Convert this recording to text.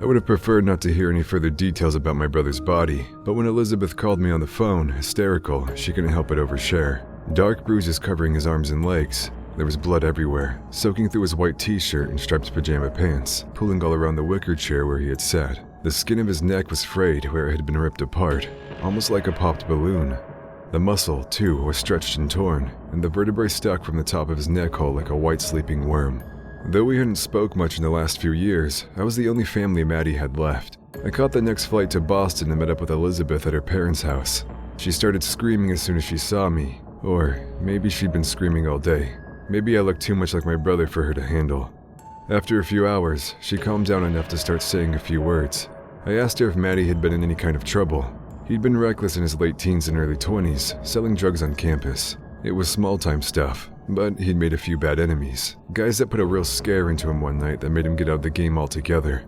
would have preferred not to hear any further details about my brother's body, but when Elizabeth called me on the phone, hysterical, she couldn't help but overshare. Dark bruises covering his arms and legs. There was blood everywhere, soaking through his white t-shirt and striped pajama pants, pooling all around the wicker chair where he had sat. The skin of his neck was frayed where it had been ripped apart, almost like a popped balloon. The muscle, too, was stretched and torn, and the vertebrae stuck from the top of his neck hole like a white sleeping worm. Though we hadn't spoke much in the last few years, I was the only family Maddie had left. I caught the next flight to Boston and met up with Elizabeth at her parents' house. She started screaming as soon as she saw me, or maybe she'd been screaming all day. Maybe I looked too much like my brother for her to handle. After a few hours, she calmed down enough to start saying a few words. I asked her if Maddie had been in any kind of trouble. He'd been reckless in his late teens and early 20s, selling drugs on campus. It was small-time stuff, but he'd made a few bad enemies. Guys that put a real scare into him one night that made him get out of the game altogether.